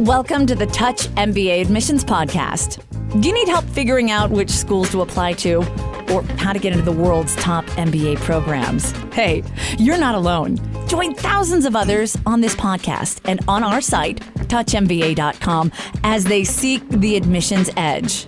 Welcome to the Touch MBA Admissions Podcast. Do you need help figuring out which schools to apply to or how to get into the world's top MBA programs? Hey, you're not alone. Join thousands of others on this podcast and on our site, touchmba.com, as they seek the admissions edge.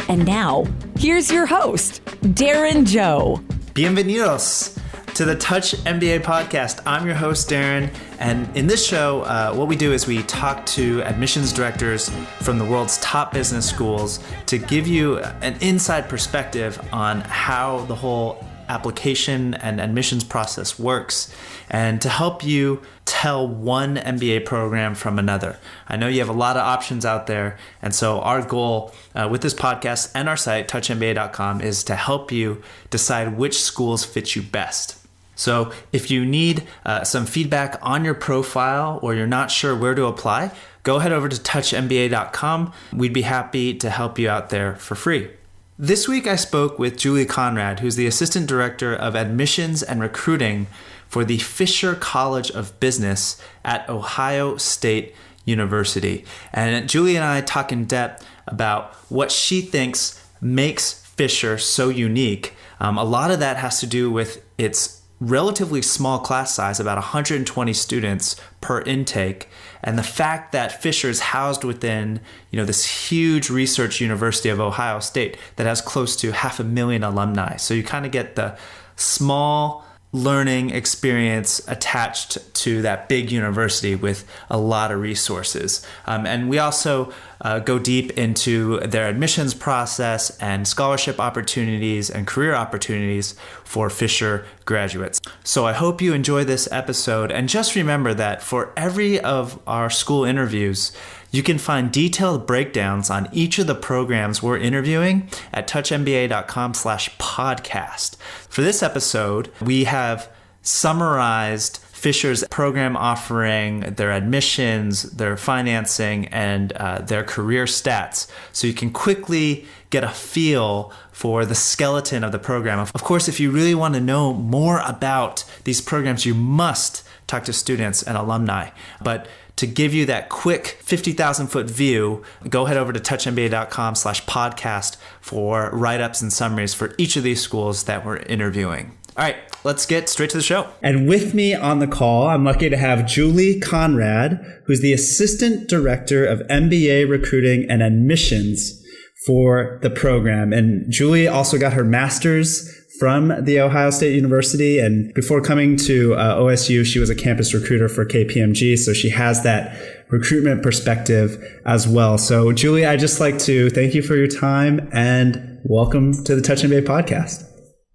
And now, here's your host, Darren Joe. Bienvenidos to the Touch MBA podcast. I'm your host, Darren, and in this show, what we do is we talk to admissions directors from the world's top business schools to give you an inside perspective on how the whole application and admissions process works, and to help you tell one MBA program from another. I know you have a lot of options out there, and so our goal with this podcast and our site, touchmba.com, is to help you decide which schools fit you best. So if you need some feedback on your profile or you're not sure where to apply, go head over to touchmba.com. We'd be happy to help you out there for free. This week I spoke with Julee Conrad, who's the Assistant Director of Admissions and Recruiting for the Fisher College of Business at Ohio State University. And Julee and I talk in depth about what she thinks makes Fisher so unique. A lot of that has to do with its relatively small class size, about 120 students per intake, and the fact that Fisher is housed within, this huge research university of Ohio State that has close to 500,000 alumni. So you kind of get the small learning experience attached to that big university with a lot of resources. And we also go deep into their admissions process and scholarship opportunities and career opportunities for Fisher graduates. So I hope you enjoy this episode. And just remember that for every of our school interviews, you can find detailed breakdowns on each of the programs we're interviewing at touchmba.com/podcast. For this episode, we have summarized Fisher's program offering, their admissions, their financing, and their career stats, so you can quickly get a feel for the skeleton of the program. Of course, if you really want to know more about these programs, you must talk to students and alumni. But to give you that quick 50,000 foot view, go head over to touchmba.com/podcast for write-ups and summaries for each of these schools that we're interviewing. All right, let's get straight to the show. And with me on the call, I'm lucky to have Julee Conrad, who's the Assistant Director of MBA Recruiting and Admissions for the program. And Julee also got her master's from the Ohio State University. And before coming to OSU, she was a campus recruiter for KPMG. So she has that recruitment perspective as well. So Julee, I'd just like to thank you for your time and welcome to the Touch MBA podcast.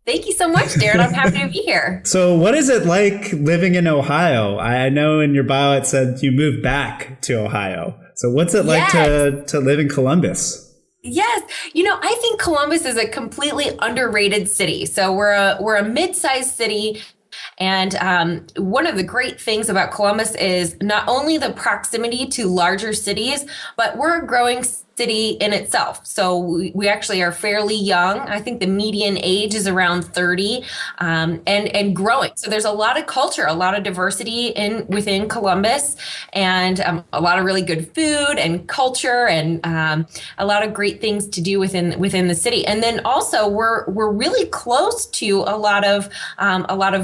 Thank you so much, Darren. I'm happy to be here. So what is it like living in Ohio? I know in your bio it said you moved back to Ohio. So what's it like to live in Columbus? Yes. I think Columbus is a completely underrated city. So we're a mid-sized city. And one of the great things about Columbus is not only the proximity to larger cities, but we're a growing city in itself. So we actually are fairly young. I think the median age is around 30 and growing. So there's a lot of culture, a lot of diversity within Columbus, and a lot of really good food and culture, and a lot of great things to do within the city. And then also we're really close to a lot of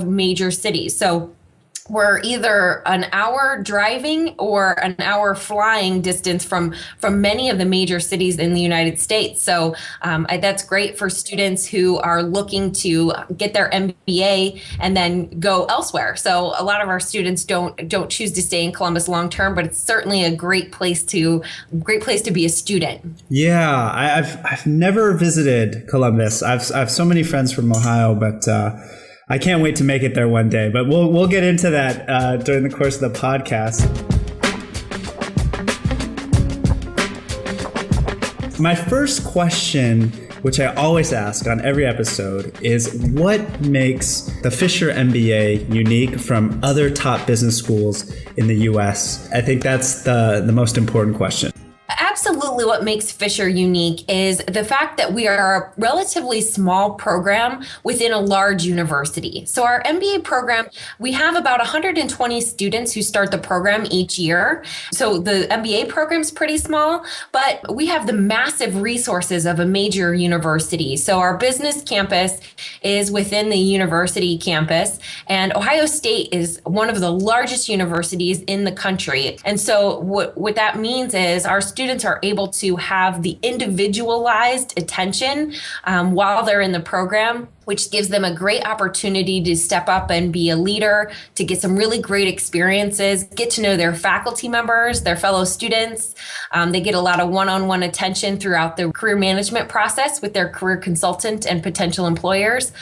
major cities. So we're either an hour driving or an hour flying distance from many of the major cities in the United States. So that's great for students who are looking to get their MBA and then go elsewhere. So a lot of our students don't choose to stay in Columbus long term, but it's certainly a great place to be a student. Yeah, I've never visited Columbus. I've so many friends from Ohio, but I can't wait to make it there one day, but we'll get into that during the course of the podcast. My first question, which I always ask on every episode, is what makes the Fisher MBA unique from other top business schools in the U.S.? I think that's the most important question. Absolutely. absolutely what makes Fisher unique is the fact that we are a relatively small program within a large university. So our MBA program, we have about 120 students who start the program each year. So the MBA program is pretty small, but we have the massive resources of a major university. So our business campus is within the university campus, and Ohio State is one of the largest universities in the country. And so what that means is our students are able to have the individualized attention while they're in the program, which gives them a great opportunity to step up and be a leader, to get some really great experiences, get to know their faculty members, their fellow students. They get a lot of one-on-one attention throughout the career management process with their career consultant and potential employers.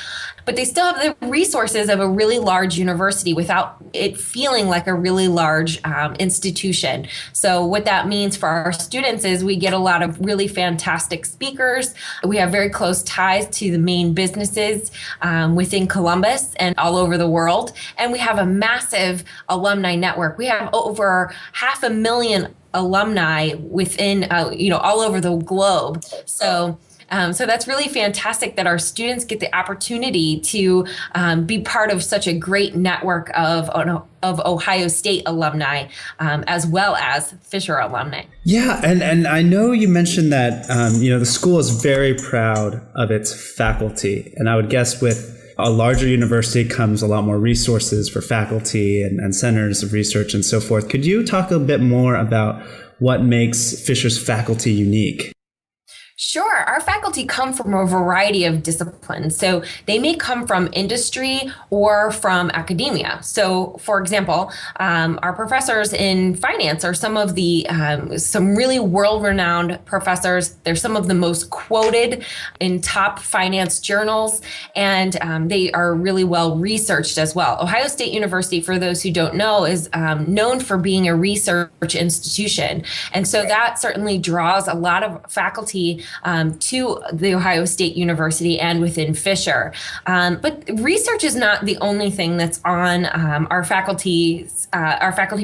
But they still have the resources of a really large university without it feeling like a really large institution. So what that means for our students is we get a lot of really fantastic speakers. We have very close ties to the main businesses within Columbus and all over the world. And we have a massive alumni network. We have over 500,000 alumni within, all over the globe. So that's really fantastic that our students get the opportunity to be part of such a great network of Ohio State alumni, as well as Fisher alumni. Yeah, and I know you mentioned that the school is very proud of its faculty, and I would guess with a larger university comes a lot more resources for faculty and centers of research and so forth. Could you talk a bit more about what makes Fisher's faculty unique? Sure. Our faculty come from a variety of disciplines. So they may come from industry or from academia. So, for example, our professors in finance are some of the some really world-renowned professors. They're some of the most quoted in top finance journals, and they are really well researched as well. Ohio State University, for those who don't know, is known for being a research institution. And so that certainly draws a lot of faculty to the Ohio State University and within Fisher. But research is not the only thing that's on our faculty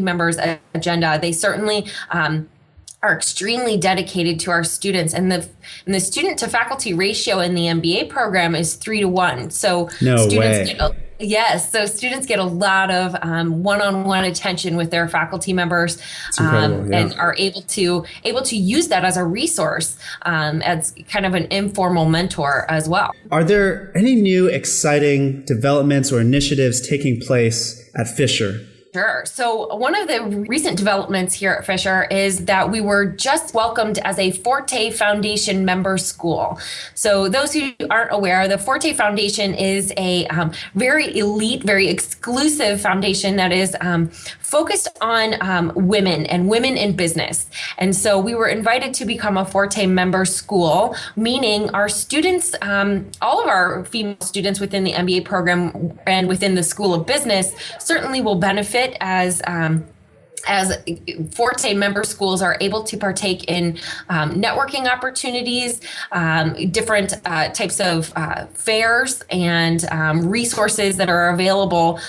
members' agenda. They certainly are extremely dedicated to our students, and the student to faculty ratio in the MBA program is 3-to-1. So students get a lot of one-on-one attention with their faculty members, and are able to use that as a resource, as kind of an informal mentor as well. Are there any new exciting developments or initiatives taking place at Fisher? Sure. So one of the recent developments here at Fisher is that we were just welcomed as a Forte Foundation member school. So those who aren't aware, the Forte Foundation is a very elite, very exclusive foundation that is focused on women and women in business. And so we were invited to become a Forte member school, meaning our students, all of our female students within the MBA program and within the School of Business certainly will benefit as Forte member schools are able to partake in networking opportunities, different types of fairs and resources that are available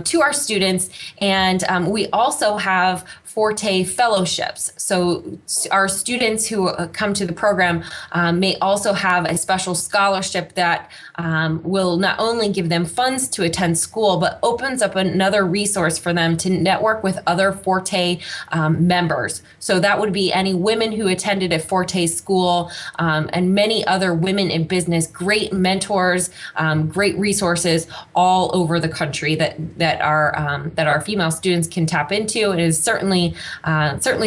to our students. And we also have Forte fellowships. So our students who come to the program may also have a special scholarship that will not only give them funds to attend school, but opens up another resource for them to network with other Forte members. So that would be any women who attended a Forte school, and many other women in business, great mentors, great resources all over the country that our female students can tap into. It is certainly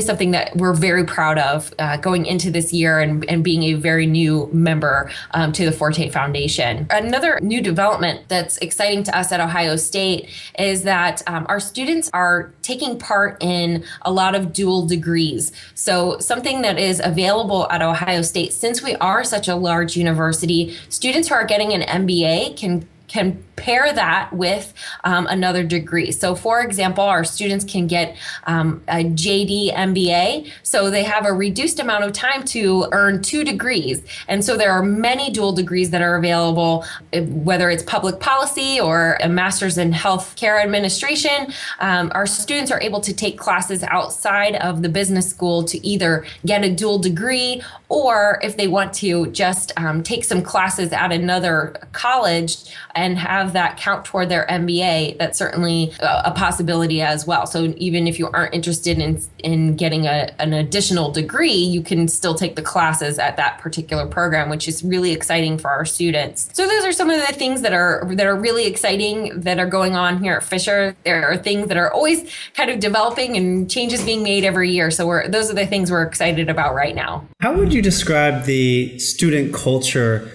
something that we're very proud of going into this year and being a very new member to the Forte Foundation. Another new development that's exciting to us at Ohio State is that our students are taking part in a lot of dual degrees. So something that is available at Ohio State, since we are such a large university, students who are getting an MBA can pair that with another degree. So for example, our students can get a JD MBA. So they have a reduced amount of time to earn 2 degrees. And so there are many dual degrees that are available, whether it's public policy or a master's in healthcare administration. Our students are able to take classes outside of the business school to either get a dual degree, or if they want to just take some classes at another college and have that count toward their MBA, that's certainly a possibility as well. So even if you aren't interested in getting an additional degree, you can still take the classes at that particular program, which is really exciting for our students. So those are some of the things that are really exciting that are going on here at Fisher. There are things that are always kind of developing and changes being made every year. So those are the things we're excited about right now. How would you describe the student culture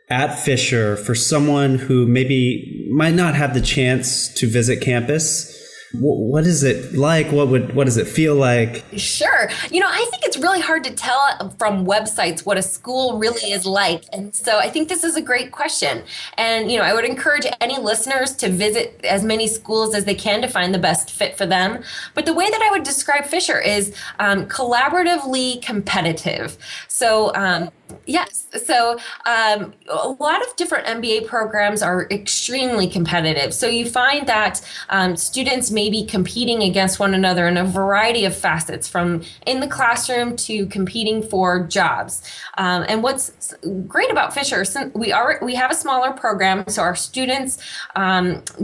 at Fisher for someone who maybe might not have the chance to visit campus? What is it like? What does it feel like? Sure. I think it's really hard to tell from websites what a school really is like. And so I think this is a great question. And, I would encourage any listeners to visit as many schools as they can to find the best fit for them. But the way that I would describe Fisher is collaboratively competitive. So, yes. So a lot of different MBA programs are extremely competitive. So you find that students may be competing against one another in a variety of facets, from in the classroom to competing for jobs. And what's great about Fisher, since we have a smaller program, so our students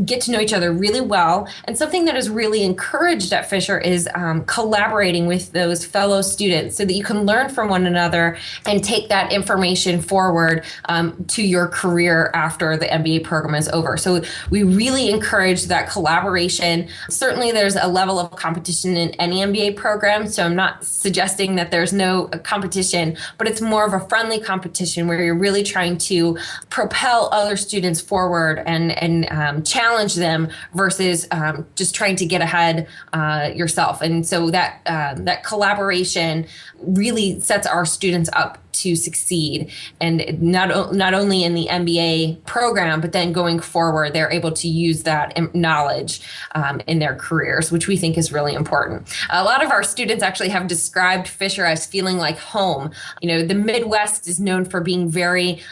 get to know each other really well. And something that is really encouraged at Fisher is collaborating with those fellow students so that you can learn from one another and take that information forward to your career after the MBA program is over. So we really encourage that collaboration. Certainly there's a level of competition in any MBA program, so I'm not suggesting that there's no competition, but it's more of a friendly competition where you're really trying to propel other students forward and challenge them versus just trying to get ahead yourself. And so that collaboration really sets our students up to succeed, and not only in the MBA program, but then going forward, they're able to use that knowledge in their careers, which we think is really important. A lot of our students actually have described Fisher as feeling like home. The Midwest is known for being very,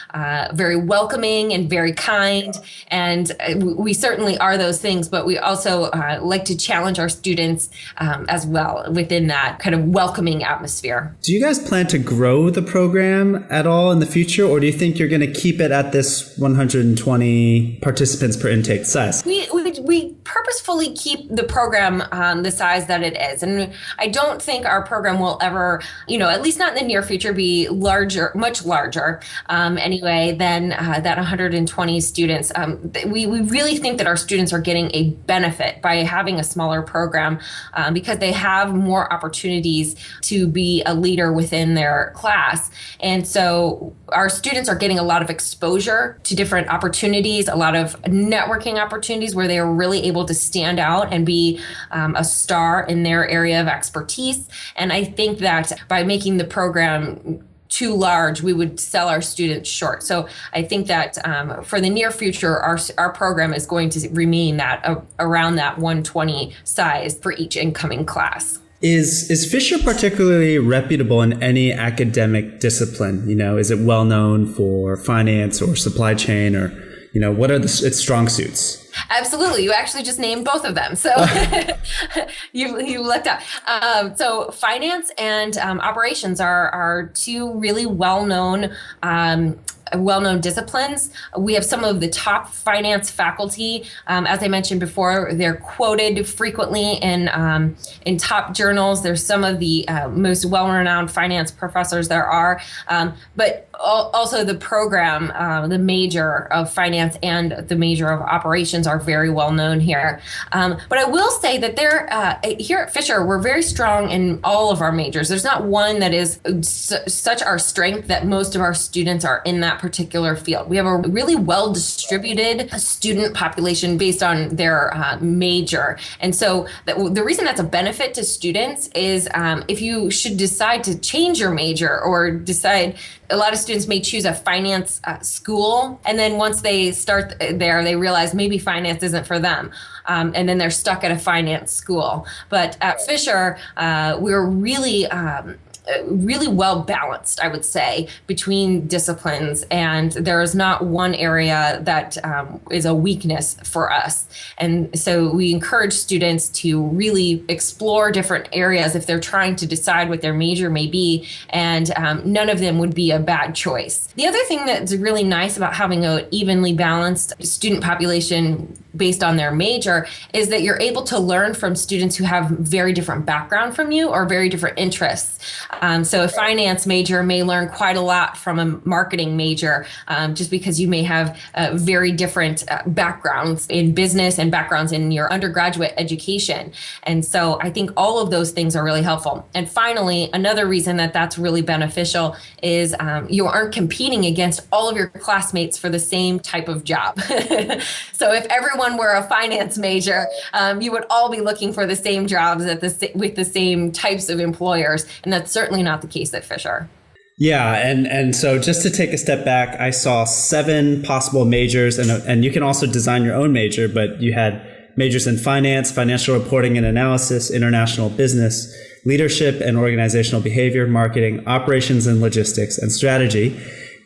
very welcoming and very kind, and we certainly are those things, but we also like to challenge our students as well within that kind of welcoming atmosphere. Do you guys plan to grow the program at all in the future, or do you think you're going to keep it at this 120 participants per intake size? We purposefully keep the program the size that it is, and I don't think our program will ever, at least not in the near future, be much larger anyway than that 120 students. We really think that our students are getting a benefit by having a smaller program because they have more opportunities to be a leader within their class. And so our students are getting a lot of exposure to different opportunities, a lot of networking opportunities where they are really able to stand out and be a star in their area of expertise. And I think that by making the program too large, we would sell our students short. So I think that for the near future, our program is going to remain around that 120 size for each incoming class. Is Fisher particularly reputable in any academic discipline? Is it well known for finance or supply chain, or what are its strong suits? Absolutely. You actually just named both of them. So you looked up. So finance and operations are two really well-known disciplines. We have some of the top finance faculty. As I mentioned before, they're quoted frequently in top journals. There's some of the most well-renowned finance professors there are, but also the program, the major of finance and the major of operations institutions are very well known here. But I will say that here at Fisher, we're very strong in all of our majors. There's not one that is such our strength that most of our students are in that particular field. We have a really well distributed student population based on their major. And so the reason that's a benefit to students is if you should decide to change your major or decide, a lot of students may choose a finance school, and then once they start there, they realize maybe finance isn't for them. And then they're stuck at a finance school. But at Fisher, we're really well balanced, I would say, between disciplines. And there is not one area that is a weakness for us. And so we encourage students to really explore different areas if they're trying to decide what their major may be. And none of them would be a bad choice. The other thing that's really nice about having an evenly balanced student population based on their major is that you're able to learn from students who have very different background from you or very different interests. So a finance major may learn quite a lot from a marketing major, just because you may have very different backgrounds in business and backgrounds in your undergraduate education. And so I think all of those things are really helpful. And finally, another reason that that's really beneficial is you aren't competing against all of your classmates for the same type of job. So if everyone were a finance major, you would all be looking for the same jobs with the same types of employers. And that's certainly not the case at Fisher. Yeah, and so just to take a step back, I saw 7 possible majors, and you can also design your own major, but you had majors in finance, financial reporting and analysis, international business, leadership and organizational behavior, marketing, operations and logistics, and strategy.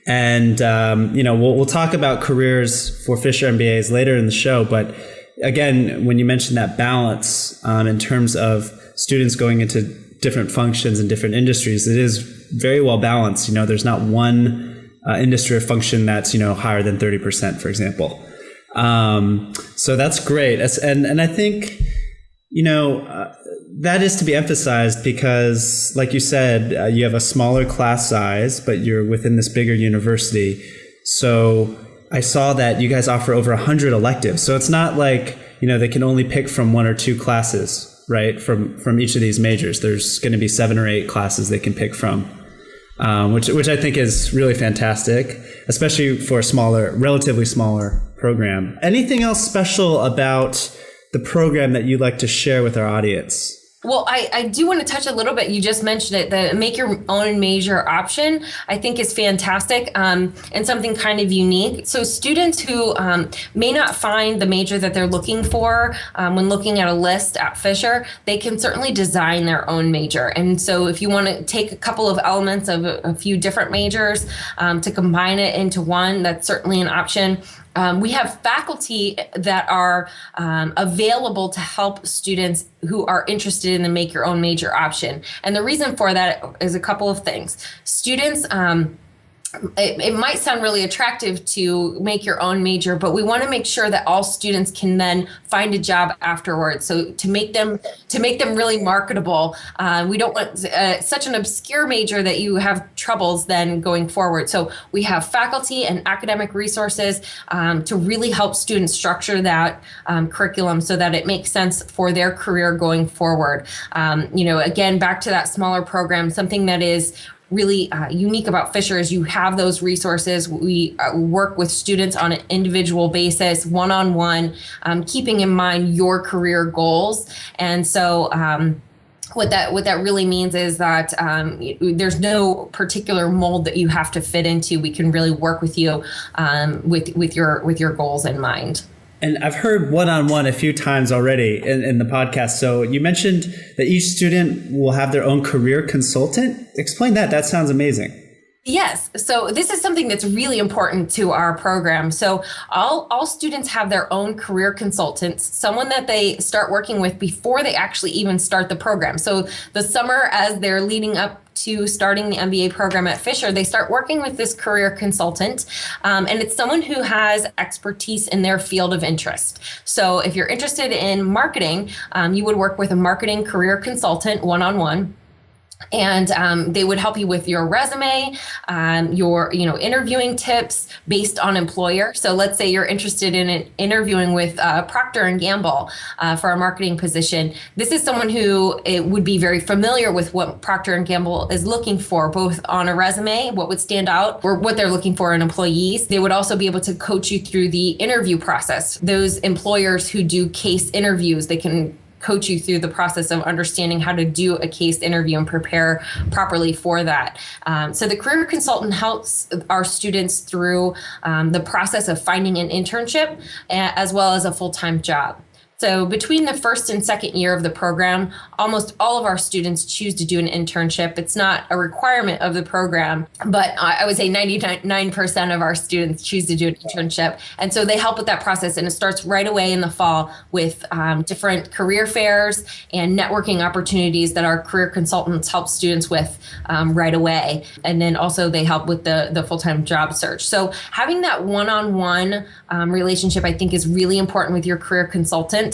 And we'll talk about careers for Fisher MBAs later in the show, but again, when you mentioned that balance in terms of students going into different functions and different industries, it is very well balanced. There's not one industry or function that's, higher than 30%, for example. So that's great. And I think, that is to be emphasized because, like you said, you have a smaller class size, but you're within this bigger university. So I saw that you guys offer over 100 electives. So it's not like, they can only pick from 1 or 2 classes, right? From each of these majors. There's going to be 7 or 8 classes they can pick from, which I think is really fantastic, especially for a relatively smaller program. Anything else special about the program that you'd like to share with our audience? Well, I do want to touch a little bit. You just mentioned it. The make your own major option, I think, is fantastic and something kind of unique. So students who may not find the major that they're looking for when looking at a list at Fisher, they can certainly design their own major. And so if you want to take a couple of elements of a few different majors to combine it into one, that's certainly an option. We have faculty that are available to help students who are interested in the make your own major option. And the reason for that is a couple of things. Students, it might sound really attractive to make your own major, but we want to make sure that all students can then find a job afterwards. So to make them really marketable, we don't want such an obscure major that you have troubles then going forward. So we have faculty and academic resources to really help students structure that curriculum so that it makes sense for their career going forward. Again, back to that smaller program, something that is really unique about Fisher is you have those resources. We work with students on an individual basis, one-on-one, keeping in mind your career goals. And so what that really means is that there's no particular mold that you have to fit into. We can really work with you with your goals in mind. And I've heard one-on-one a few times already in the podcast. So you mentioned that each student will have their own career consultant. Explain that. That sounds amazing. Yes. So this is something that's really important to our program. So all students have their own career consultants, someone that they start working with before they actually even start the program. So the summer, as they're leading up to starting the MBA program at Fisher, they start working with this career consultant, and it's someone who has expertise in their field of interest. So if you're interested in marketing, you would work with a marketing career consultant one-on-one. And they would help you with your resume, your interviewing tips based on employer. So let's say you're interested in interviewing with Procter and Gamble for a marketing position. This is someone who would be very familiar with what Procter and Gamble is looking for, both on a resume, what would stand out, or what they're looking for in employees. They would also be able to coach you through the interview process. Those employers who do case interviews, they can coach you through the process of understanding how to do a case interview and prepare properly for that. So the career consultant helps our students through the process of finding an internship as well as a full-time job. So between the first and second year of the program, almost all of our students choose to do an internship. It's not a requirement of the program, but I would say 99% of our students choose to do an internship. And so they help with that process. And it starts right away in the fall with different career fairs and networking opportunities that our career consultants help students with right away. And then also they help with the full-time job search. So having that one-on-one relationship, I think, is really important with your career consultant.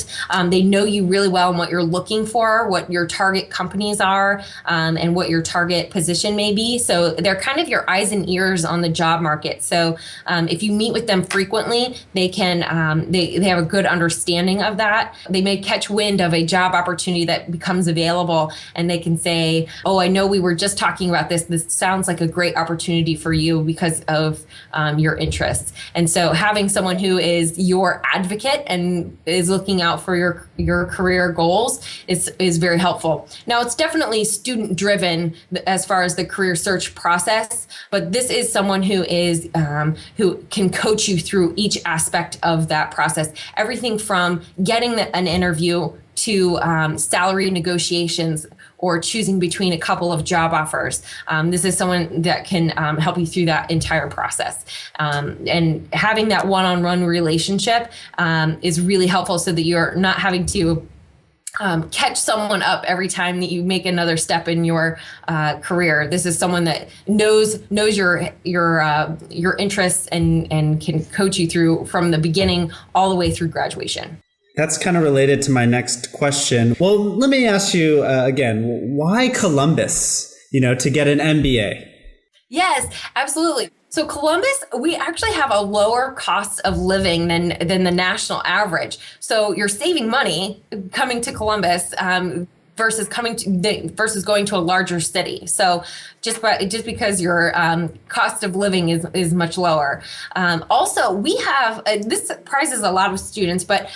They know you really well and what you're looking for, what your target companies are, and what your target position may be. So they're kind of your eyes and ears on the job market. So if you meet with them frequently, they can they have a good understanding of that. They may catch wind of a job opportunity that becomes available, and they can say, "Oh, I know we were just talking about this. This sounds like a great opportunity for you because of your interests." And so having someone who is your advocate and is looking out for your career goals is very helpful. Now, it's definitely student driven as far as the career search process, but this is someone who is who can coach you through each aspect of that process. Everything from getting an interview to salary negotiations or choosing between a couple of job offers. This is someone that can help you through that entire process. And having that one-on-one relationship is really helpful so that you're not having to catch someone up every time that you make another step in your career. This is someone that knows your interests and can coach you through from the beginning all the way through graduation. That's kind of related to my next question. Well, let me ask you again, why Columbus, to get an MBA? Yes, absolutely. So Columbus, we actually have a lower cost of living than the national average. So you're saving money coming to Columbus versus going to a larger city. So just because your cost of living is much lower. Also, we have, this surprises a lot of students, but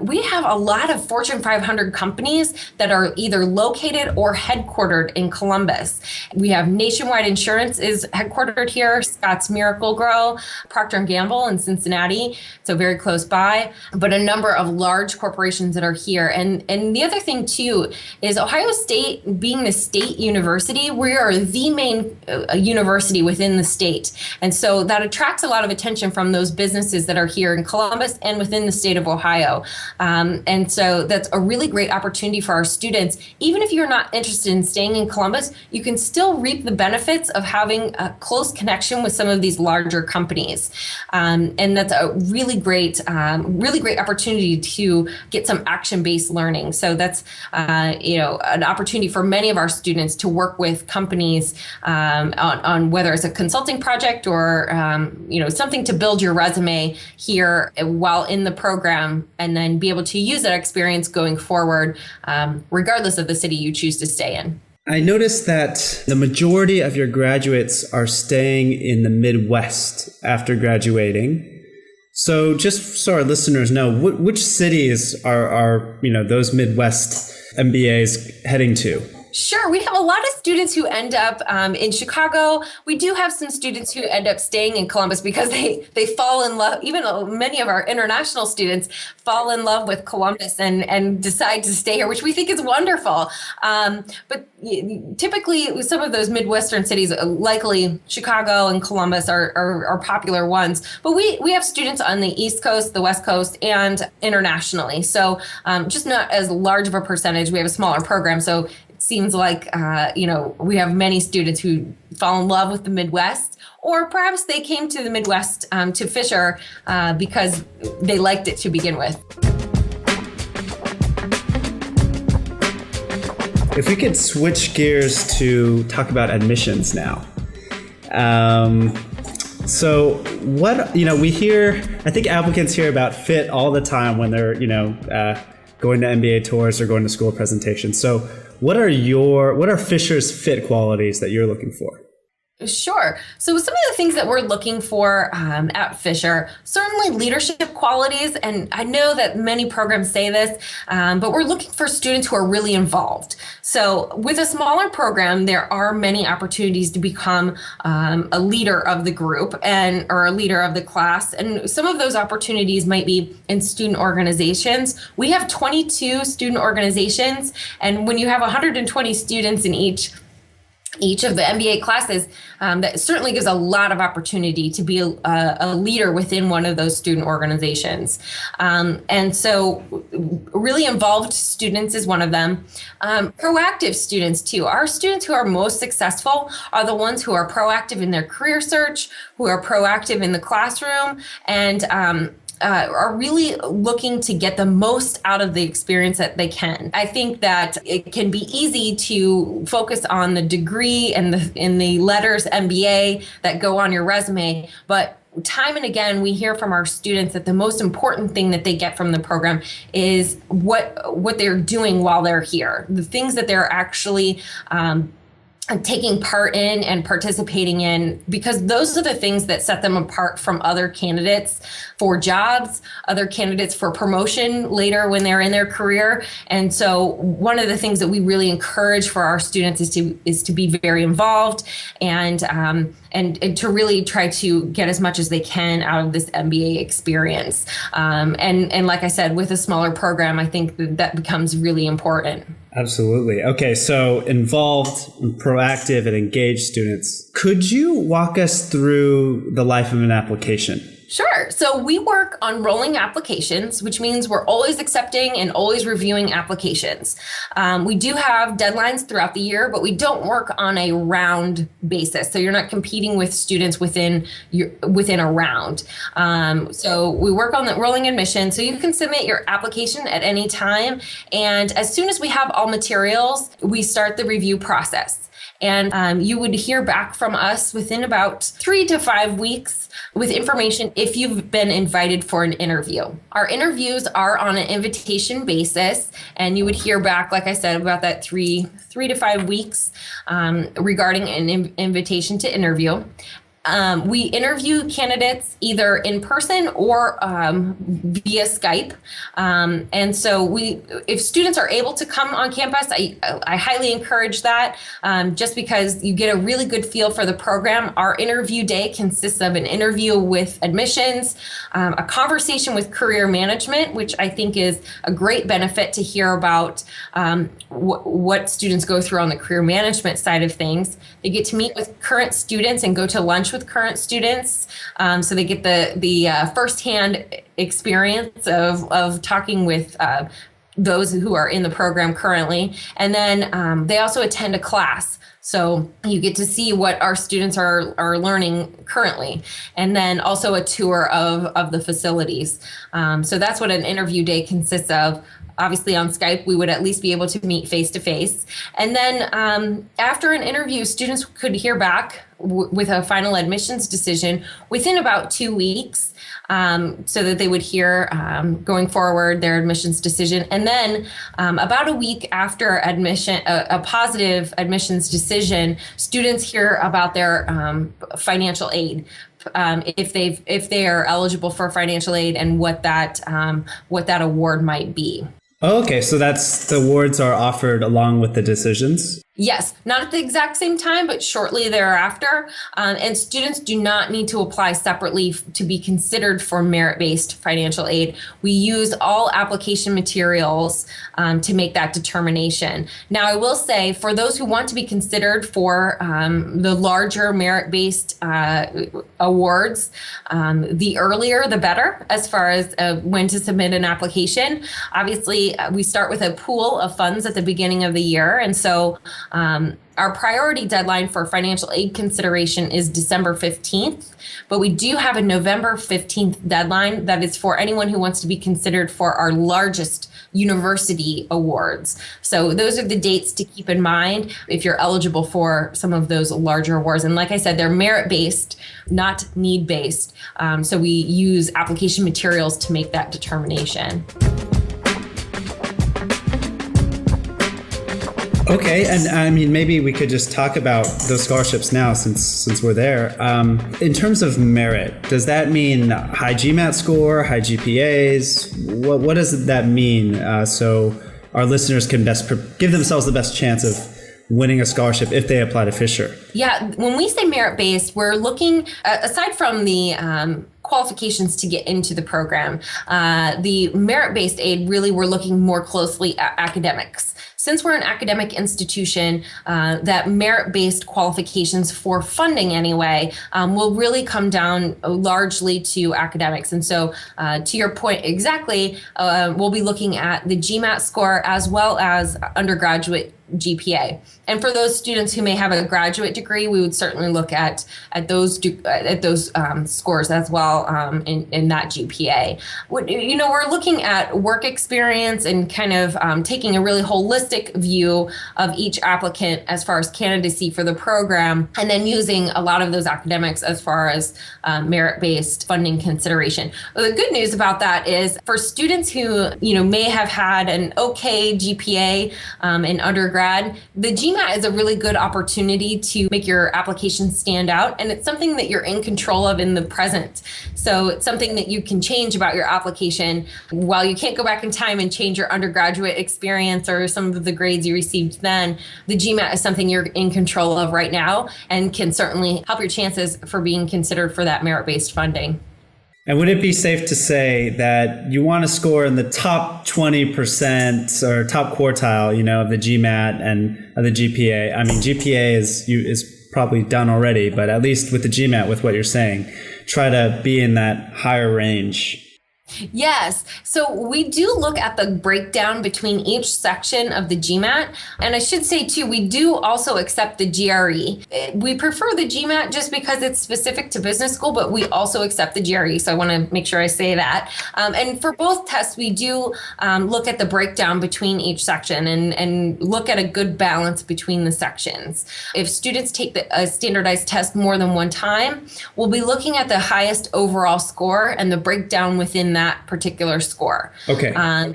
we have a lot of Fortune 500 companies that are either located or headquartered in Columbus. We have Nationwide Insurance is headquartered here, Scott's Miracle-Gro, Procter & Gamble in Cincinnati, so very close by, but a number of large corporations that are here. And the other thing too is Ohio State, being the state university, we are the main university within the state. And so that attracts a lot of attention from those businesses that are here in Columbus and within the state of Ohio. And so that's a really great opportunity for our students. Even if you're not interested in staying in Columbus, you can still reap the benefits of having a close connection with some of these larger companies. And that's a really great opportunity to get some action-based learning. So that's, an opportunity for many of our students to work with companies on whether it's a consulting project or something to build your resume here while in the program, and then be able to use that experience going forward, regardless of the city you choose to stay in. I noticed that the majority of your graduates are staying in the Midwest after graduating. So just so our listeners know, which cities are those Midwest MBAs heading to? Sure. We have a lot of students who end up in Chicago. We do have some students who end up staying in Columbus because they fall in love. Even many of our international students fall in love with Columbus and decide to stay here, which we think is wonderful. But typically, some of those Midwestern cities, likely Chicago and Columbus, are popular ones. But we have students on the East Coast, the West Coast, and internationally. So just not as large of a percentage. We have a smaller program. So seems like, we have many students who fall in love with the Midwest, or perhaps they came to the Midwest to Fisher because they liked it to begin with. if we could switch gears to talk about admissions now. So what, we hear, I think applicants hear about fit all the time when they're, going to MBA tours or going to school presentations. So what are Fisher's fit qualities that you're looking for? Sure. So some of the things that we're looking for at Fisher, certainly leadership qualities. And I know that many programs say this, but we're looking for students who are really involved. So with a smaller program, there are many opportunities to become a leader of the group or a leader of the class. And some of those opportunities might be in student organizations. We have 22 student organizations. And when you have 120 students in each of the MBA classes, that certainly gives a lot of opportunity to be a leader within one of those student organizations. And so really involved students is one of them. Proactive students too. Our students who are most successful are the ones who are proactive in their career search, who are proactive in the classroom, and are really looking to get the most out of the experience that they can. I think that it can be easy to focus on the degree and the letters MBA that go on your resume, but time and again, we hear from our students that the most important thing that they get from the program is what they're doing while they're here, the things that they're actually taking part in and participating in, because those are the things that set them apart from other candidates for jobs, other candidates for promotion later when they're in their career. And so one of the things that we really encourage for our students is to be very involved and to really try to get as much as they can out of this MBA experience. And like I said, with a smaller program, I think that becomes really important. Absolutely. Okay, so involved, proactive, and engaged students. Could you walk us through the life of an application? Sure. So we work on rolling applications, which means we're always accepting and always reviewing applications. We do have deadlines throughout the year, but we don't work on a round basis. So you're not competing with students within a round. So we work on the rolling admission. So you can submit your application at any time. And as soon as we have all materials, we start the review process. And you would hear back from us within about 3 to 5 weeks with information if you've been invited for an interview. Our interviews are on an invitation basis, and you would hear back, like I said, about that 3 to 5 weeks regarding an invitation to interview. We interview candidates either in person or via Skype. And so if students are able to come on campus, I highly encourage that just because you get a really good feel for the program. Our interview day consists of an interview with admissions, a conversation with career management, which I think is a great benefit to hear about what students go through on the career management side of things. They get to meet with current students and go to lunch with current students, so they get the firsthand experience of talking with those who are in the program currently. And then they also attend a class. So you get to see what our students are learning currently, and then also a tour of the facilities. So that's what an interview day consists of. Obviously on Skype, we would at least be able to meet face to face. And then after an interview, students could hear back with a final admissions decision within about 2 weeks, so that they would hear going forward their admissions decision. And then about a week after admission, a positive admissions decision, students hear about their financial aid. If they are eligible for financial aid and what that award might be. Okay, so the awards are offered along with the decisions? Yes, not at the exact same time, but shortly thereafter. And students do not need to apply separately to be considered for merit-based financial aid. We use all application materials to make that determination. Now, I will say, for those who want to be considered for the larger merit-based awards, the earlier the better as far as when to submit an application. Obviously, we start with a pool of funds at the beginning of the year, and so our priority deadline for financial aid consideration is December 15th, but we do have a November 15th deadline that is for anyone who wants to be considered for our largest university awards. So those are the dates to keep in mind if you're eligible for some of those larger awards. And like I said, they're merit-based, not need-based. So we use application materials to make that determination. Okay, and I mean, maybe we could just talk about those scholarships now since we're there. In terms of merit, does that mean high GMAT score, high GPAs? What does that mean so our listeners can best give themselves the best chance of winning a scholarship if they apply to Fisher? Yeah, when we say merit-based, we're looking, aside from the qualifications to get into the program, the merit-based aid, really we're looking more closely at academics. Since we're an academic institution, that merit-based qualifications for funding anyway will really come down largely to academics. And so to your point exactly, we'll be looking at the GMAT score as well as undergraduate GPA. And for those students who may have a graduate degree, we would certainly look at those scores as well in that GPA. We're looking at work experience and kind of taking a really holistic view of each applicant as far as candidacy for the program, and then using a lot of those academics as far as merit-based funding consideration. Well, the good news about that is for students who may have had an okay GPA in undergrad, the GMAT is a really good opportunity to make your application stand out, and it's something that you're in control of in the present. So it's something that you can change about your application. While you can't go back in time and change your undergraduate experience or some of the grades you received then, the GMAT is something you're in control of right now and can certainly help your chances for being considered for that merit-based funding. And would it be safe to say that you want to score in the top 20% or top quartile, of the GMAT and of the GPA? I mean, GPA is probably done already, but at least with the GMAT, with what you're saying, try to be in that higher range. Yes. So we do look at the breakdown between each section of the GMAT. And I should say, too, we do also accept the GRE. We prefer the GMAT just because it's specific to business school, but we also accept the GRE. So I want to make sure I say that. And for both tests, we do look at the breakdown between each section and look at a good balance between the sections. If students take a standardized test more than one time, we'll be looking at the highest overall score and the breakdown within that particular score. Okay.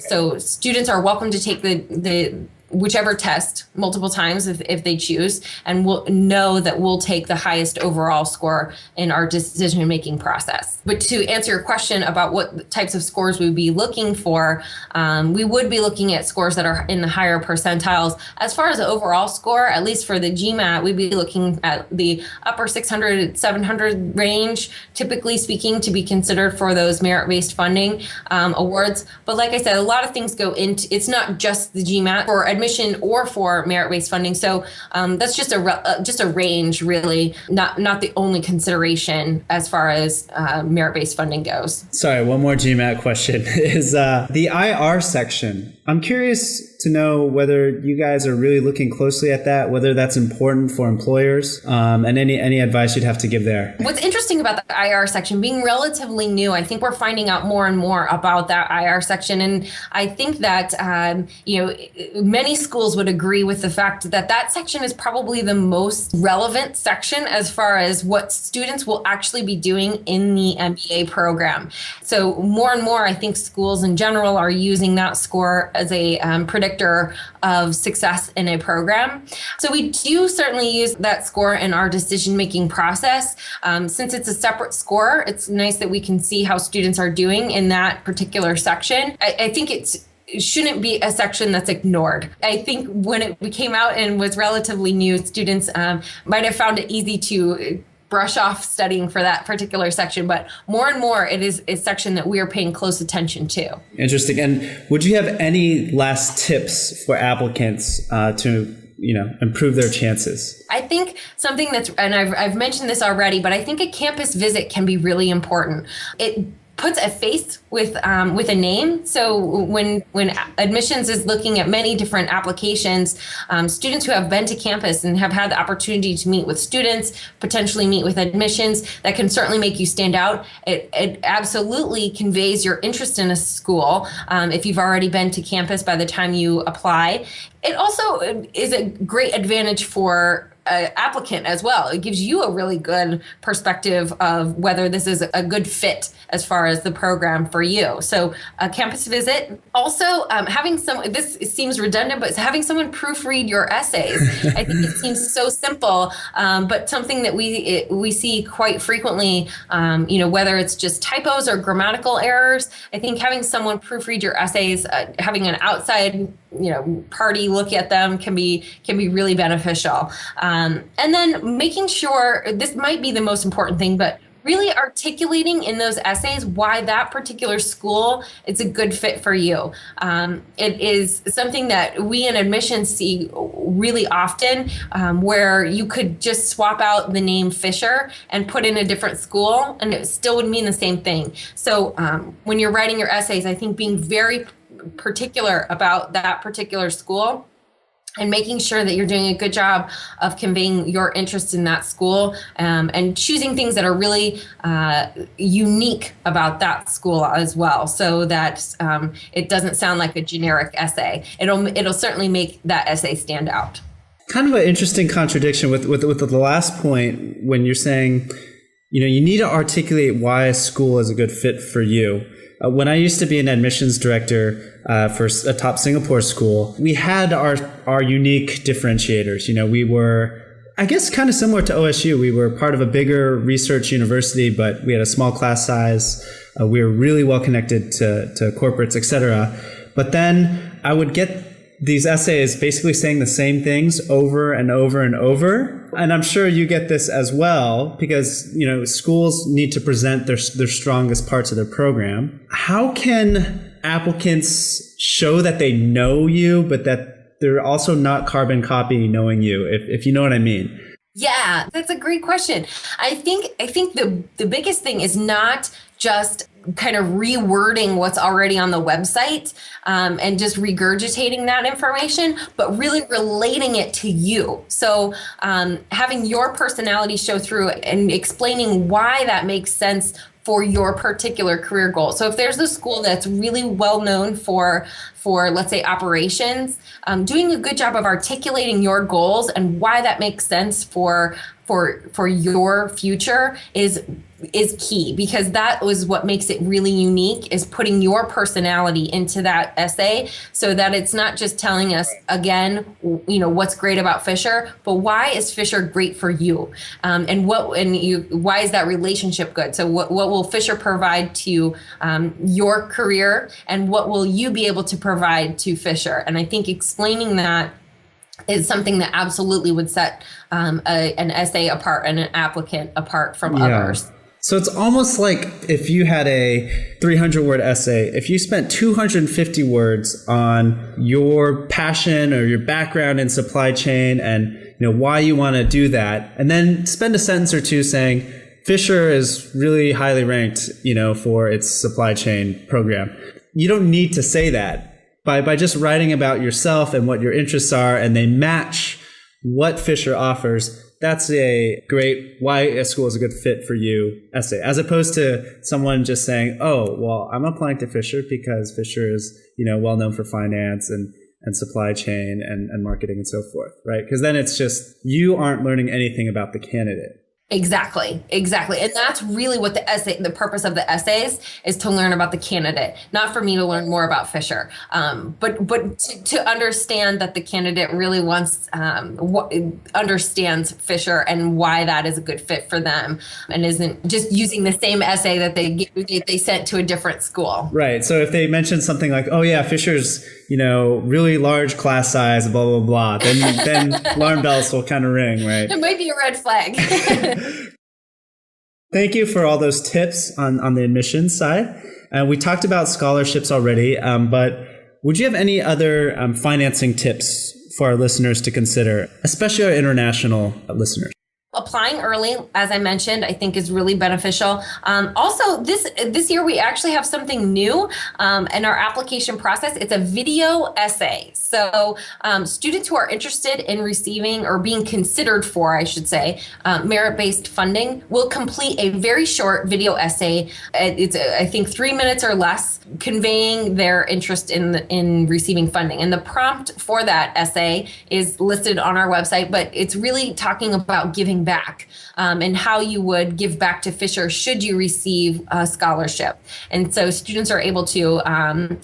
So students are welcome to take the whichever test multiple times if they choose, and we'll know that we'll take the highest overall score in our decision-making process. But to answer your question about what types of scores we would be looking for, we would be looking at scores that are in the higher percentiles. As far as the overall score, at least for the GMAT, we'd be looking at the upper 600, 700 range, typically speaking, to be considered for those merit-based funding awards. But like I said, a lot of things go into, it's not just the GMAT for admission or for merit-based funding. So that's just a range, really, not the only consideration as far as merit-based funding goes. Sorry, one more GMAT question is the IR section. I'm curious to know whether you guys are really looking closely at that, whether that's important for employers, and any advice you'd have to give there. What's interesting about the IR section, being relatively new, I think we're finding out more and more about that IR section. And I think that, many schools would agree with the fact that that section is probably the most relevant section as far as what students will actually be doing in the MBA program. So more and more, I think schools in general are using that score as a predictor of success in a program. So we do certainly use that score in our decision-making process. Since it's a separate score, it's nice that we can see how students are doing in that particular section. I think it shouldn't be a section that's ignored. I think when it came out and was relatively new, students might have found it easy to brush off studying for that particular section, but more and more it is a section that we are paying close attention to. Interesting. And would you have any last tips for applicants to improve their chances? I think something and I've mentioned this already, but I think a campus visit can be really important. It puts a face with a name. So when admissions is looking at many different applications, students who have been to campus and have had the opportunity to meet with students, potentially meet with admissions, that can certainly make you stand out. It absolutely conveys your interest in a school if you've already been to campus by the time you apply. It also is a great advantage for applicant as well. It gives you a really good perspective of whether this is a good fit as far as the program for you. So a campus visit, also having this seems redundant, but having someone proofread your essays. I think it seems so simple, but something that we see quite frequently, whether it's just typos or grammatical errors. I think having someone proofread your essays, having an outside party look at them can be really beneficial. And then making sure, this might be the most important thing, but really articulating in those essays why that particular school is a good fit for you. It is something that we in admissions see really often, where you could just swap out the name Fisher and put in a different school, and it still would mean the same thing. So when you're writing your essays, I think being very particular about that particular school and making sure that you're doing a good job of conveying your interest in that school, and choosing things that are really unique about that school as well, so that it doesn't sound like a generic essay. It'll certainly make that essay stand out. Kind of an interesting contradiction with the last point when you're saying, you need to articulate why a school is a good fit for you. When I used to be an admissions director for a top Singapore school, we had our unique differentiators. We were, I guess, kind of similar to OSU. We were part of a bigger research university, but we had a small class size. We were really well connected to corporates, et cetera. But then I would get these essays basically saying the same things over and over and over. And I'm sure you get this as well, because, schools need to present their strongest parts of their program. How can applicants show that they know you, but that they're also not carbon copy knowing you, if you know what I mean? Yeah, that's a great question. I think the biggest thing is not just kind of rewording what's already on the website and just regurgitating that information, but really relating it to you. So having your personality show through and explaining why that makes sense for your particular career goal. So if there's a school that's really well known for let's say operations, doing a good job of articulating your goals and why that makes sense for your future is key, because that was what makes it really unique, is putting your personality into that essay, so that it's not just telling us again, what's great about Fisher, but why is Fisher great for you, and why is that relationship good? So what will Fisher provide to your career, and what will you be able to provide to Fisher? And I think explaining that is something that absolutely would set an essay apart and an applicant apart from others. So it's almost like if you had a 300-word essay, if you spent 250 words on your passion or your background in supply chain and why you want to do that, and then spend a sentence or two saying Fisher is really highly ranked, for its supply chain program. You don't need to say that. By just writing about yourself and what your interests are, and they match what Fisher offers, that's a great why a school is a good fit for you essay, as opposed to someone just saying, oh, well, I'm applying to Fisher because Fisher is, well known for finance and supply chain and marketing and so forth, right? Because then it's just, you aren't learning anything about the candidate. Exactly. And that's really what the purpose of the essays is, to learn about the candidate, not for me to learn more about Fisher, but to understand that the candidate really understands Fisher and why that is a good fit for them, and isn't just using the same essay that they sent to a different school. Right. So if they mention something like, oh yeah, Fisher's, really large class size, blah, blah, blah, then alarm bells will kind of ring, right? It might be a red flag. Thank you for all those tips on the admissions side. We talked about scholarships already, but would you have any other financing tips for our listeners to consider, especially our international listeners? Applying early, as I mentioned, I think is really beneficial. Also, this year we actually have something new in our application process. It's a video essay. So students who are interested in receiving or being considered for, I should say, merit-based funding will complete a very short video essay. It's, I think, 3 minutes or less, conveying their interest in receiving funding. And the prompt for that essay is listed on our website, but it's really talking about giving back and how you would give back to Fisher should you receive a scholarship. And so students are able to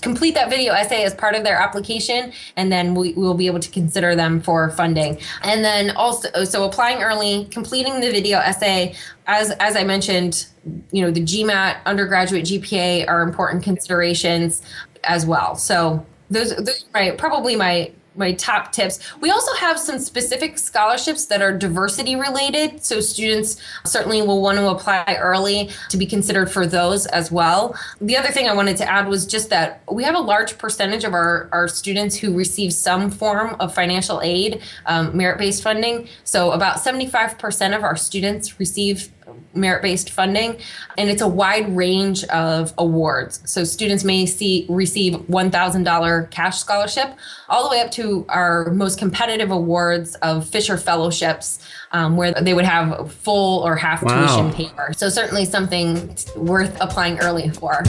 complete that video essay as part of their application, and then we will be able to consider them for funding. And then also, so applying early, completing the video essay, as I mentioned, the GMAT, undergraduate GPA are important considerations as well. So those are probably my top tips. We also have some specific scholarships that are diversity related. So students certainly will want to apply early to be considered for those as well. The other thing I wanted to add was just that we have a large percentage of our students who receive some form of financial aid, merit-based funding. So about 75% of our students receive merit-based funding, and it's a wide range of awards. So students may receive $1,000 cash scholarship, all the way up to our most competitive awards of Fisher fellowships, where they would have full or half tuition paid for. So certainly something worth applying early for.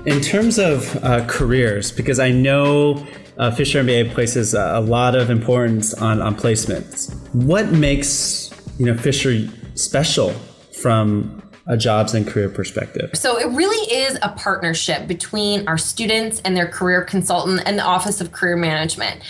In terms of careers, because I know Fisher MBA places a lot of importance on placements. What makes Fisher special from a jobs and career perspective? So it really is a partnership between our students and their career consultant and the Office of Career Management.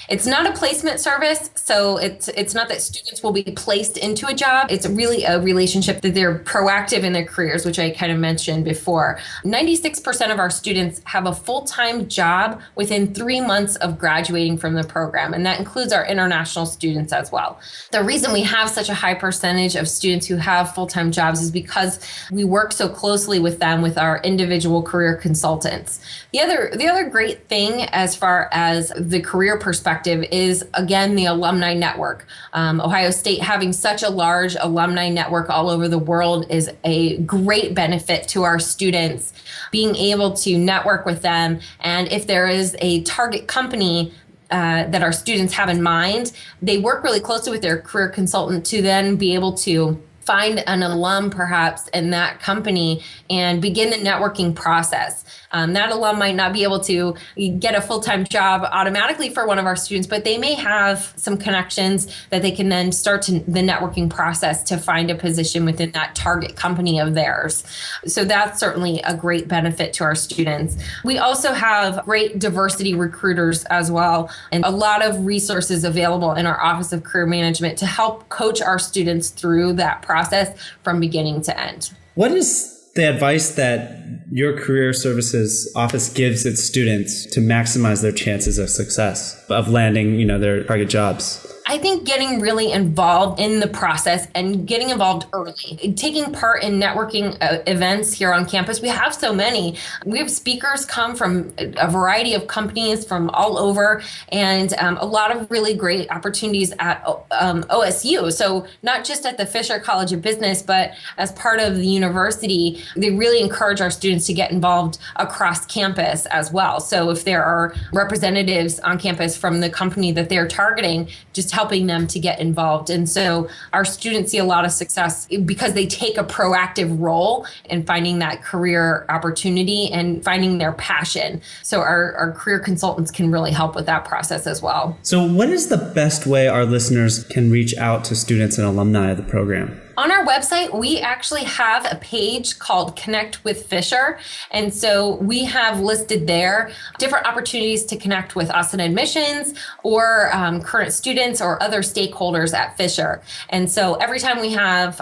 It's not a placement service, so it's not that students will be placed into a job. It's really a relationship that they're proactive in their careers, which I kind of mentioned before. 96% of our students have a full-time job within 3 months of graduating from the program, and that includes our international students as well. The reason we have such a high percentage of students who have full-time jobs is because we work so closely with them with our individual career consultants. The other great thing as far as the career perspective is, again, the alumni network. Ohio State having such a large alumni network all over the world is a great benefit to our students, being able to network with them. And if there is a target company that our students have in mind, they work really closely with their career consultant to then be able to find an alum perhaps in that company and begin the networking process. That alum might not be able to get a full-time job automatically for one of our students, but they may have some connections that they can then start the networking process to find a position within that target company of theirs. So that's certainly a great benefit to our students. We also have great diversity recruiters as well, and a lot of resources available in our Office of Career Management to help coach our students through that process from beginning to end. What is the advice that your career services office gives its students to maximize their chances of success of landing, their target jobs? I think getting really involved in the process and getting involved early, taking part in networking events here on campus. We have so many. We have speakers come from a variety of companies from all over, and a lot of really great opportunities at OSU. So not just at the Fisher College of Business, but as part of the university, they really encourage our students to get involved across campus as well. So if there are representatives on campus from the company that they're targeting, just helping them to get involved. And so our students see a lot of success because they take a proactive role in finding that career opportunity and finding their passion. So our career consultants can really help with that process as well. So what is the best way our listeners can reach out to students and alumni of the program? On our website, we actually have a page called Connect with Fisher. And so we have listed there different opportunities to connect with us in admissions or current students or other stakeholders at Fisher. And so every time we have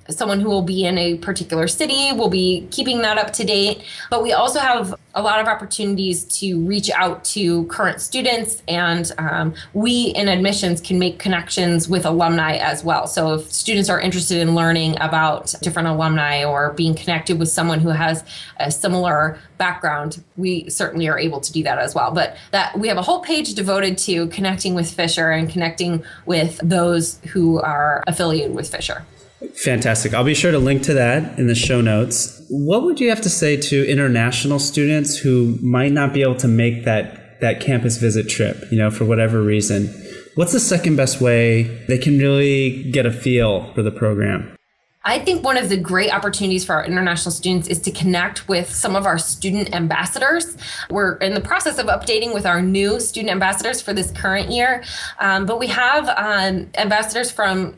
someone who will be in a particular city, we'll be keeping that up to date. But we also have a lot of opportunities to reach out to current students, and we in admissions can make connections with alumni as well. So if students are interested interested in learning about different alumni or being connected with someone who has a similar background, we certainly are able to do that as well. But that we have a whole page devoted to connecting with Fisher and connecting with those who are affiliated with Fisher. Fantastic. I'll be sure to link to that in the show notes. What would you have to say to international students who might not be able to make that campus visit trip, for whatever reason? What's the second best way they can really get a feel for the program? I think one of the great opportunities for our international students is to connect with some of our student ambassadors. We're in the process of updating with our new student ambassadors for this current year, but we have ambassadors from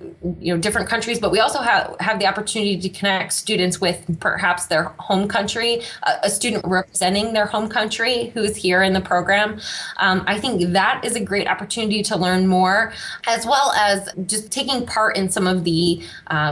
different countries, but we also have the opportunity to connect students with perhaps their home country, a student representing their home country who's here in the program. I think that is a great opportunity to learn more, as well as just taking part in some of the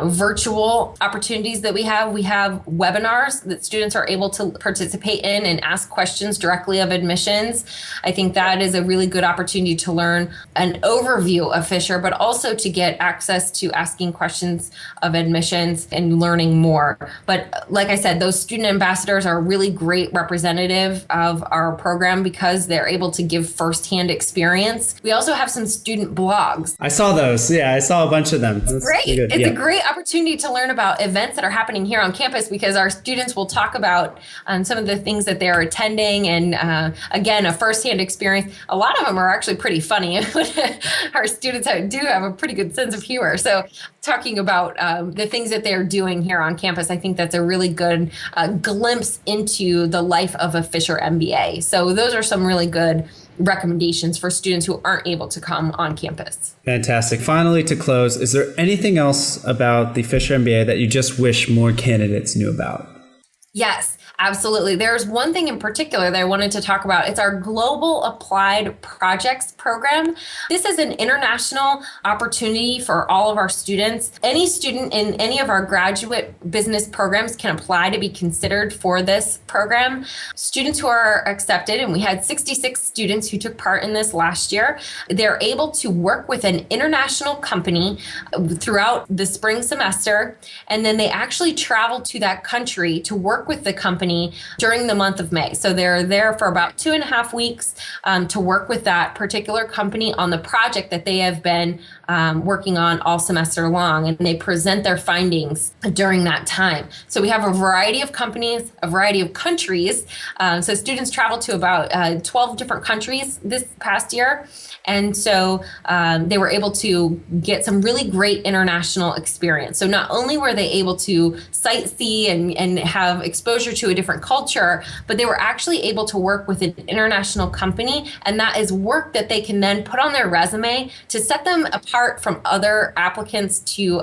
virtual opportunities that we have. We have webinars that students are able to participate in and ask questions directly of admissions. I think that is a really good opportunity to learn an overview of Fisher, but also to get access to asking questions of admissions and learning more. But like I said, those student ambassadors are a really great representative of our program because they're able to give firsthand experience. We also have some student blogs. I saw those. Yeah, I saw a bunch of them. That's great. Good. It's a great opportunity to learn about events that are happening here on campus because our students will talk about some of the things that they're attending and again, a firsthand experience. A lot of them are actually pretty funny. Our students do have a pretty good sense of humor. So talking about the things that they're doing here on campus, I think that's a really good glimpse into the life of a Fisher MBA. So those are some really good recommendations for students who aren't able to come on campus. Fantastic. Finally, to close, is there anything else about the Fisher MBA that you just wish more candidates knew about? Yes, absolutely. There's one thing in particular that I wanted to talk about. It's our Global Applied Projects program. This is an international opportunity for all of our students. Any student in any of our graduate business programs can apply to be considered for this program. Students who are accepted, and we had 66 students who took part in this last year, they're able to work with an international company throughout the spring semester, and then they actually travel to that country to work with the company during the month of May. So they're there for about 2.5 weeks to work with that particular company on the project that they have been working on all semester long, and they present their findings during that time. So we have a variety of companies, a variety of countries. So students travel to about 12 different countries this past year. And so they were able to get some really great international experience. So not only were they able to sightsee and have exposure to a different culture, but they were actually able to work with an international company. And that is work that they can then put on their resume to set them apart from other applicants to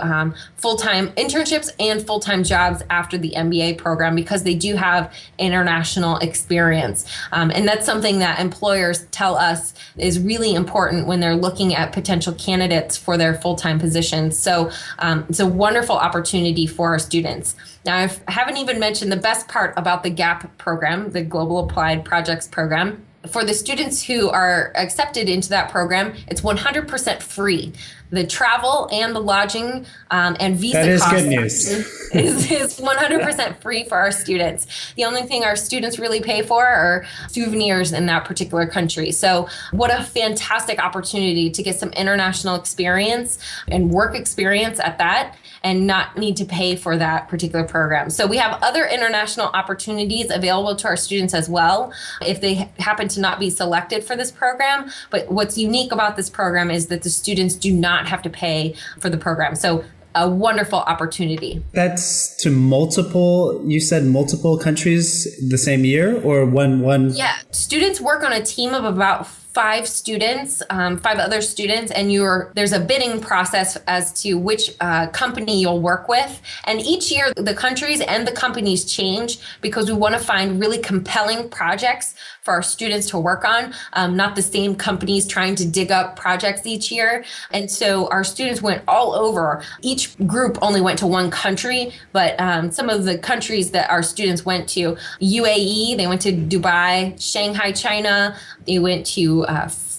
full-time internships and full-time jobs after the MBA program, because they do have international experience. And that's something that employers tell us is really important when they're looking at potential candidates for their full-time positions. So it's a wonderful opportunity for our students. Now, I haven't even mentioned the best part about the GAP program, the Global Applied Projects program. For the students who are accepted into that program, it's 100% free. The travel and the lodging and visa that is costs good news. is 100% free for our students. The only thing our students really pay for are souvenirs in that particular country. So what a fantastic opportunity to get some international experience and work experience at that, and not need to pay for that particular program. So we have other international opportunities available to our students as well if they happen to not be selected for this program. But what's unique about this program is that the students do not have to pay for the program. So a wonderful opportunity. That's to you said multiple countries the same year, or one? Yeah, students work on a team of about 5 students, 5 other students, and there's a bidding process as to which company you'll work with. And each year, the countries and the companies change because we want to find really compelling projects for our students to work on, not the same companies trying to dig up projects each year. And so our students went all over. Each group only went to one country, but some of the countries that our students went to, UAE, they went to Dubai, Shanghai, China, they went to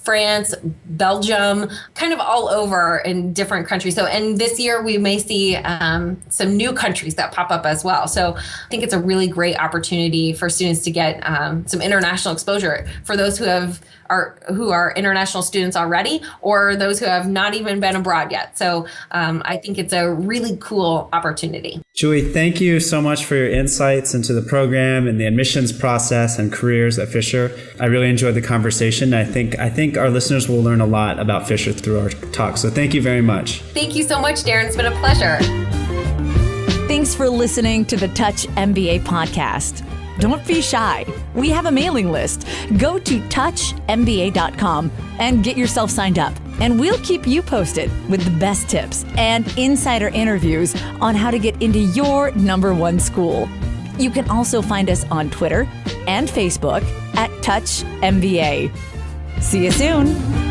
France, Belgium, kind of all over in different countries. So, and this year we may see some new countries that pop up as well. So I think it's a really great opportunity for students to get some international exposure for those who are international students already, or those who have not even been abroad yet. So I think it's a really cool opportunity. Julie, thank you so much for your insights into the program and the admissions process and careers at Fisher. I really enjoyed the conversation. I think our listeners will learn a lot about Fisher through our talk. So thank you very much. Thank you so much, Darren. It's been a pleasure. Thanks for listening to the Touch MBA podcast. Don't be shy. We have a mailing list. Go to touchmba.com and get yourself signed up. And we'll keep you posted with the best tips and insider interviews on how to get into your number one school. You can also find us on Twitter and Facebook at Touch MBA. See you soon.